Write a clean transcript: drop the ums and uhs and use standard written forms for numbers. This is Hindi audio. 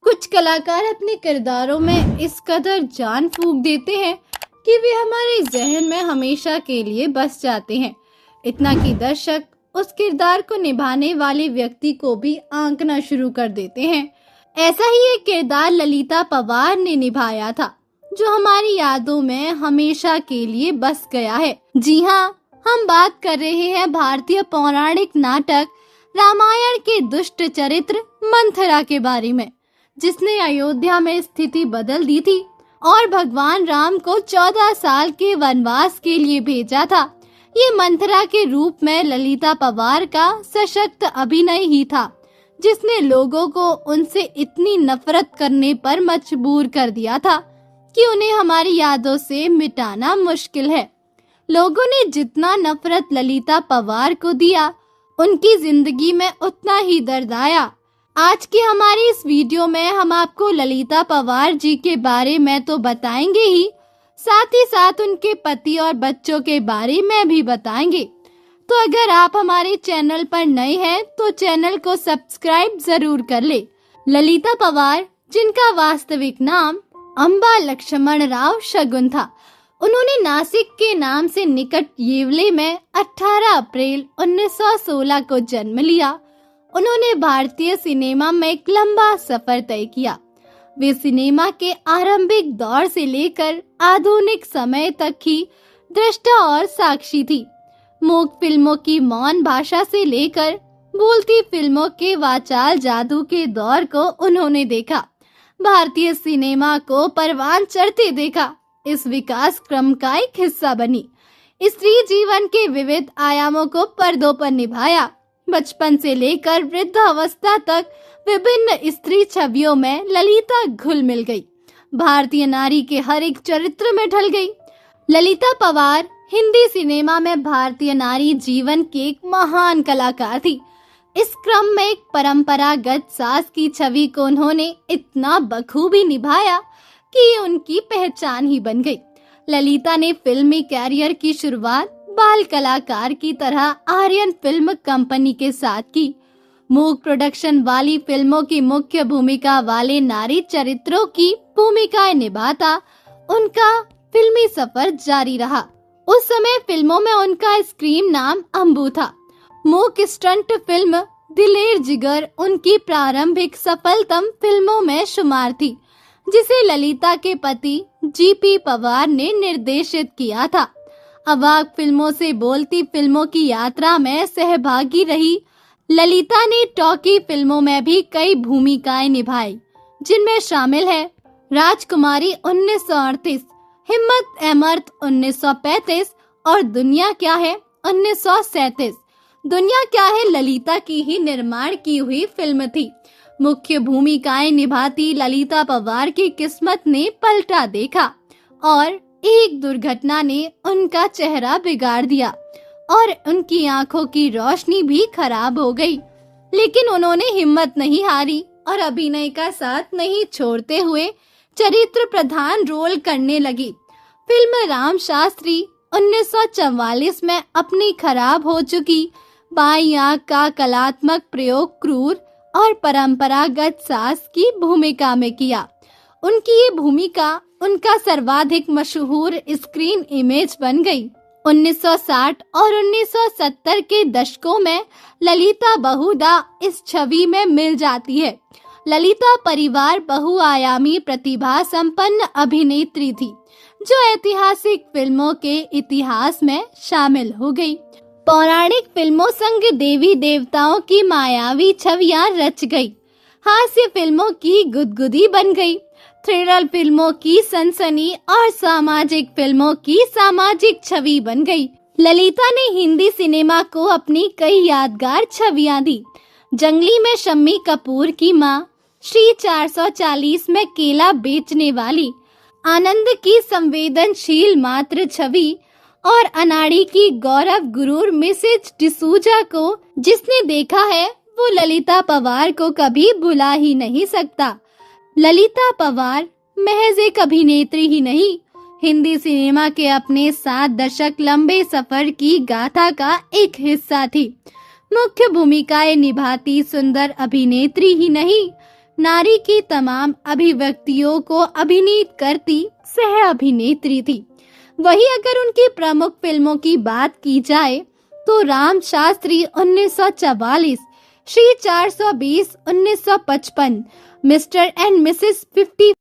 कुछ कलाकार अपने किरदारों में इस कदर जान फूंक देते हैं कि वे हमारे जहन में हमेशा के लिए बस जाते हैं, इतना कि दर्शक उस किरदार को निभाने वाले व्यक्ति को भी आंकना शुरू कर देते हैं। ऐसा ही एक किरदार ललिता पवार ने निभाया था, जो हमारी यादों में हमेशा के लिए बस गया है। जी हाँ, हम बात कर रहे हैं भारतीय पौराणिक नाटक रामायण के दुष्ट चरित्र मंथरा के बारे में, जिसने अयोध्या में स्थिति बदल दी थी और भगवान राम को 14 साल के वनवास के लिए भेजा था। ये मंथरा के रूप में ललिता पवार का सशक्त अभिनय ही था, जिसने लोगों को उनसे इतनी नफरत करने पर मजबूर कर दिया था कि उन्हें हमारी यादों से मिटाना मुश्किल है। लोगों ने जितना नफरत ललिता पवार को दिया, उनकी जिंदगी में उतना ही दर्द आया। आज की हमारी इस वीडियो में हम आपको ललिता पवार जी के बारे में तो बताएंगे ही, साथ ही साथ उनके पति और बच्चों के बारे में भी बताएंगे। तो अगर आप हमारे चैनल पर नए हैं तो चैनल को सब्सक्राइब जरूर कर ले। ललिता पवार, जिनका वास्तविक नाम अंबा लक्ष्मण राव शगुन था, उन्होंने नासिक के नाम से निकट येवले में 18 अप्रैल 1916 को जन्म लिया। उन्होंने भारतीय सिनेमा में एक लंबा सफर तय किया। वे सिनेमा के आरंभिक दौर से लेकर आधुनिक समय तक ही दृष्टा और साक्षी थी। मूक फिल्मों की मौन भाषा से लेकर बोलती फिल्मों के वाचाल जादू के दौर को उन्होंने देखा। भारतीय सिनेमा को परवान चढ़ते देखा। इस विकास क्रम का एक हिस्सा बनी। स्त्री जीवन के विविध आयामों को पर्दों पर निभाया। बचपन से लेकर वृद्धावस्था तक विभिन्न स्त्री छवियों में ललिता घुल मिल गई। भारतीय नारी के हर एक चरित्र में ढल गई। ललिता पवार हिंदी सिनेमा में भारतीय नारी जीवन की एक महान कलाकार थी। इस क्रम में एक परंपरागत सास की छवि को उन्होंने इतना बखूबी निभाया कि उनकी पहचान ही बन गई। ललिता ने फिल्मी कैरियर की शुरुआत बाल कलाकार की तरह आर्यन फिल्म कंपनी के साथ की। मूक प्रोडक्शन वाली फिल्मों की मुख्य भूमिका वाले नारी चरित्रों की भूमिकाएं निभाता उनका फिल्मी सफर जारी रहा। उस समय फिल्मों में उनका स्क्रीन नाम अंबू था। मूक स्टंट फिल्म दिलेर जिगर उनकी प्रारंभिक सफलतम फिल्मों में शुमार थी, जिसे ललिता के पति जीपी पवार ने निर्देशित किया था। अवाक फिल्मों से बोलती फिल्मों की यात्रा में सहभागी रही ललिता ने टॉकी फिल्मों में भी कई भूमिकाएं निभाई, जिनमें शामिल है राजकुमारी 1938, हिम्मत अमर्त 1935 और दुनिया क्या है 1937। दुनिया क्या है ललिता की ही निर्माण की हुई फिल्म थी। मुख्य भूमिकाएं निभाती ललिता पवार की किस्मत ने पलटा देखा और एक दुर्घटना ने उनका चेहरा बिगाड़ दिया और उनकी आंखों की रोशनी भी खराब हो गई। लेकिन उन्होंने हिम्मत नहीं हारी और अभिनय का साथ नहीं छोड़ते हुए चरित्र प्रधान रोल करने लगी। फिल्म राम शास्त्री 1944 में अपनी खराब हो चुकी बाईं आंख का कलात्मक प्रयोग क्रूर और परंपरागत सास की भूमिका में किया। उनकी ये भूमिका उनका सर्वाधिक मशहूर स्क्रीन इमेज बन गई। 1960 और 1970 के दशकों में ललिता बहुधा इस छवि में मिल जाती है। ललिता परिवार बहुआयामी प्रतिभा संपन्न अभिनेत्री थी, जो ऐतिहासिक फिल्मों के इतिहास में शामिल हो गई। पौराणिक फिल्मों संग देवी देवताओं की मायावी छवियां रच गई। हास्य फिल्मों की गुदगुदी बन गई। थ्रिलर फिल्मों की सनसनी और सामाजिक फिल्मों की सामाजिक छवि बन गई। ललिता ने हिंदी सिनेमा को अपनी कई यादगार छवियां दी। जंगली में शम्मी कपूर की मां, श्री 440 में केला बेचने वाली, आनंद की संवेदनशील मातृ छवि और अनाड़ी की गौरव गुरूर मिसेज डिसूजा को जिसने देखा है वो ललिता पवार को कभी भुला ही नहीं सकता। ललिता पवार महज एक अभिनेत्री ही नहीं, हिंदी सिनेमा के अपने 7 दशक लंबे सफर की गाथा का एक हिस्सा थी। मुख्य भूमिकाएं निभाती सुंदर अभिनेत्री ही नहीं, नारी की तमाम अभिव्यक्तियों को अभिनीत करती सह अभिनेत्री थी। वही अगर उनकी प्रमुख फिल्मों की बात की जाए तो Ram Shastri 1944, Shri 420 1955, mister and Mrs 50